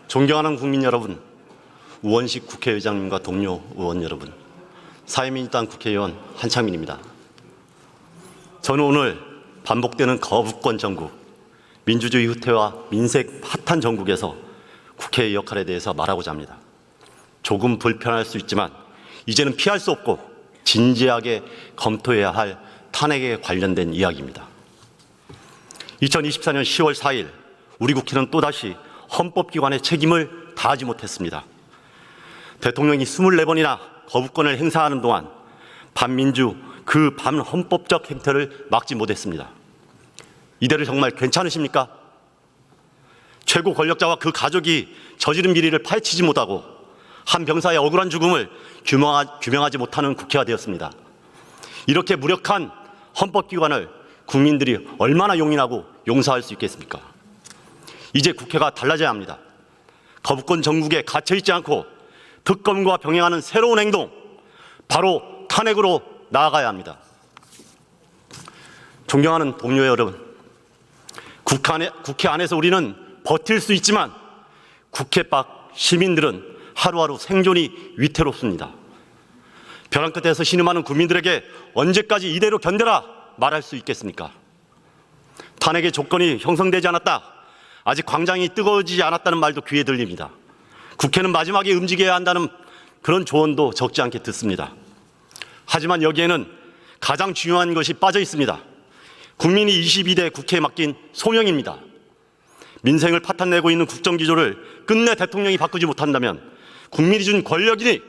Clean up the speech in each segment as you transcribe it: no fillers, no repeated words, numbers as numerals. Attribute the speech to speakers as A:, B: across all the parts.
A: 존경하는 국민 여러분, 우원식 국회의장님과 동료 의원 여러분, 사회민주당 국회의원 한창민입니다. 저는 오늘 반복되는 거부권 정국, 민주주의 후퇴와 민생 핫한 정국에서 국회의 역할에 대해서 말하고자 합니다. 조금 불편할 수 있지만 이제는 피할 수 없고 진지하게 검토해야 할 탄핵에 관련된 이야기입니다. 2024년 10월 4일 우리 국회는 또다시 헌법기관의 책임을 다하지 못했습니다. 대통령이 24번이나 거부권을 행사하는 동안 반민주 그 반헌법적 행태를 막지 못했습니다. 이대로 정말 괜찮으십니까? 최고 권력자와 그 가족이 저지른 비리를 파헤치지 못하고 한 병사의 억울한 죽음을 규명하지 못하는 국회가 되었습니다. 이렇게 무력한 헌법기관을 국민들이 얼마나 용인하고 용서할 수 있겠습니까? 이제 국회가 달라져야 합니다. 거부권 정국에 갇혀있지 않고 특검과 병행하는 새로운 행동, 바로 탄핵으로 나아가야 합니다. 존경하는 동료 여러분, 국회 안에서 우리는 버틸 수 있지만 국회 밖 시민들은 하루하루 생존이 위태롭습니다. 벼랑 끝에서 신음하는 국민들에게 언제까지 이대로 견뎌라 말할 수 있겠습니까? 탄핵의 조건이 형성되지 않았다, 아직 광장이 뜨거워지지 않았다는 말도 귀에 들립니다. 국회는 마지막에 움직여야 한다는 그런 조언도 적지 않게 듣습니다. 하지만 여기에는 가장 중요한 것이 빠져 있습니다. 국민이 22대 국회에 맡긴 소명입니다. 민생을 파탄내고 있는 국정기조를 끝내 대통령이 바꾸지 못한다면 국민이 준 권력이니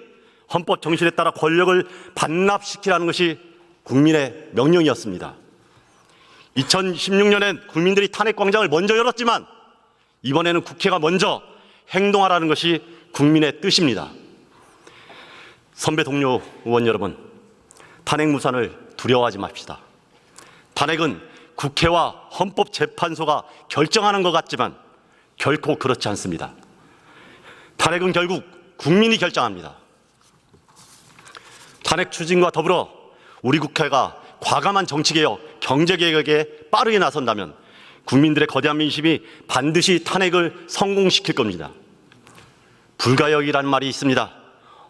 A: 헌법 정신에 따라 권력을 반납시키라는 것이 국민의 명령이었습니다. 2016년엔 국민들이 탄핵광장을 먼저 열었지만 이번에는 국회가 먼저 행동하라는 것이 국민의 뜻입니다. 선배 동료 의원 여러분, 탄핵 무산을 두려워하지 맙시다. 탄핵은 국회와 헌법재판소가 결정하는 것 같지만 결코 그렇지 않습니다. 탄핵은 결국 국민이 결정합니다. 탄핵 추진과 더불어 우리 국회가 과감한 정치개혁, 경제개혁에 빠르게 나선다면 국민들의 거대한 민심이 반드시 탄핵을 성공시킬 겁니다. 불가역이라는 말이 있습니다.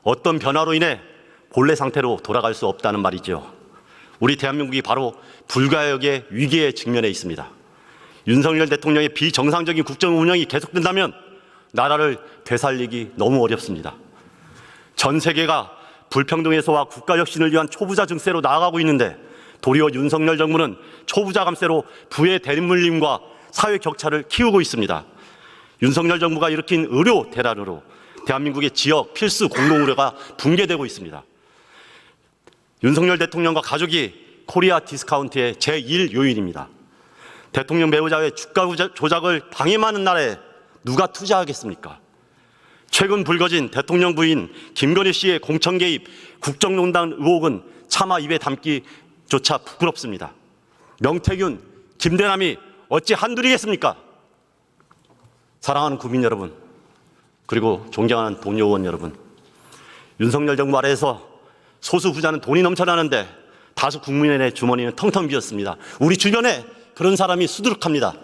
A: 어떤 변화로 인해 본래 상태로 돌아갈 수 없다는 말이죠. 우리 대한민국이 바로 불가역의 위기에 직면해 있습니다. 윤석열 대통령의 비정상적인 국정 운영이 계속된다면 나라를 되살리기 너무 어렵습니다. 전 세계가 불평등에서와 국가혁신을 위한 초부자 증세로 나아가고 있는데 도리어 윤석열 정부는 초부자 감세로 부의 대물림과 사회 격차를 키우고 있습니다. 윤석열 정부가 일으킨 의료 대란으로 대한민국의 지역 필수 공공의료가 붕괴되고 있습니다. 윤석열 대통령과 가족이 코리아 디스카운트의 제1 요인입니다. 대통령 배우자의 주가 조작을 방임하는 날에 누가 투자하겠습니까? 최근 불거진 대통령 부인 김건희 씨의 공천 개입, 국정농단 의혹은 차마 입에 담기조차 부끄럽습니다. 명태균, 김대남이 어찌 한둘이겠습니까? 사랑하는 국민 여러분, 그리고 존경하는 동료 의원 여러분, 윤석열 정부 아래에서 소수 부자는 돈이 넘쳐나는데 다수 국민의 주머니는 텅텅 비었습니다. 우리 주변에 그런 사람이 수두룩합니다.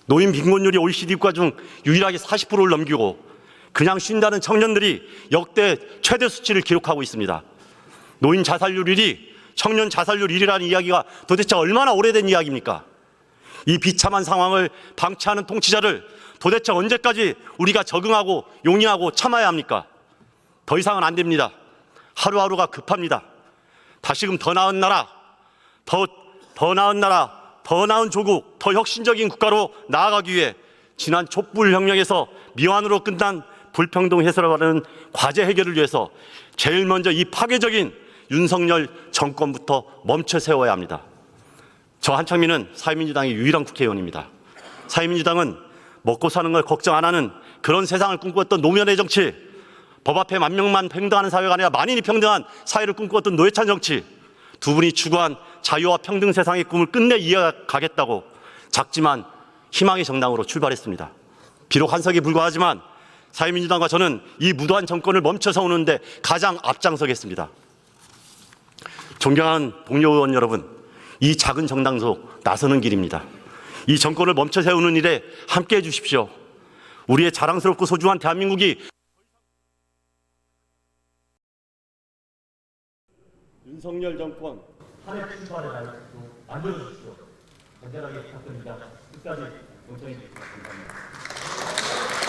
A: 노인 빈곤율이 OECD 국가 중 유일하게 40%를 넘기고 그냥 쉰다는 청년들이 역대 최대 수치를 기록하고 있습니다. 노인 자살률 1위, 청년 자살률 1위라는 이야기가 도대체 얼마나 오래된 이야기입니까? 이 비참한 상황을 방치하는 통치자를 도대체 언제까지 우리가 적응하고 용인하고 참아야 합니까? 더 이상은 안 됩니다. 하루하루가 급합니다. 다시금 더 나은 나라, 더 나은 나라, 더 나은 조국, 더 혁신적인 국가로 나아가기 위해 지난 촛불혁명에서 미완으로 끝난 불평등 해소라는 과제 해결을 위해서 제일 먼저 이 파괴적인 윤석열 정권부터 멈춰 세워야 합니다. 저 한창민은 사회민주당의 유일한 국회의원입니다. 사회민주당은 먹고 사는 걸 걱정 안 하는 그런 세상을 꿈꾸었던 노무현의 정치, 법 앞에 만명만 평등하는 사회가 아니라 만인이 평등한 사회를 꿈꾸었던 노회찬 정치, 두 분이 추구한 자유와 평등 세상의 꿈을 끝내 이어가겠다고 작지만 희망의 정당으로 출발했습니다. 비록 한석에 불과하지만 사회민주당과 저는 이 무도한 정권을 멈춰 세우는데 가장 앞장서겠습니다. 존경하는 동료 의원 여러분, 이 작은 정당도 나서는 길입니다. 이 정권을 멈춰 세우는 일에 함께해 주십시오. 우리의 자랑스럽고 소중한 대한민국이 윤석열 정권 탄핵 출발의 날도 만들어주십시오. 간절하게 부탁드립니다. 끝까지 경청해 주십시오. 감사합니다.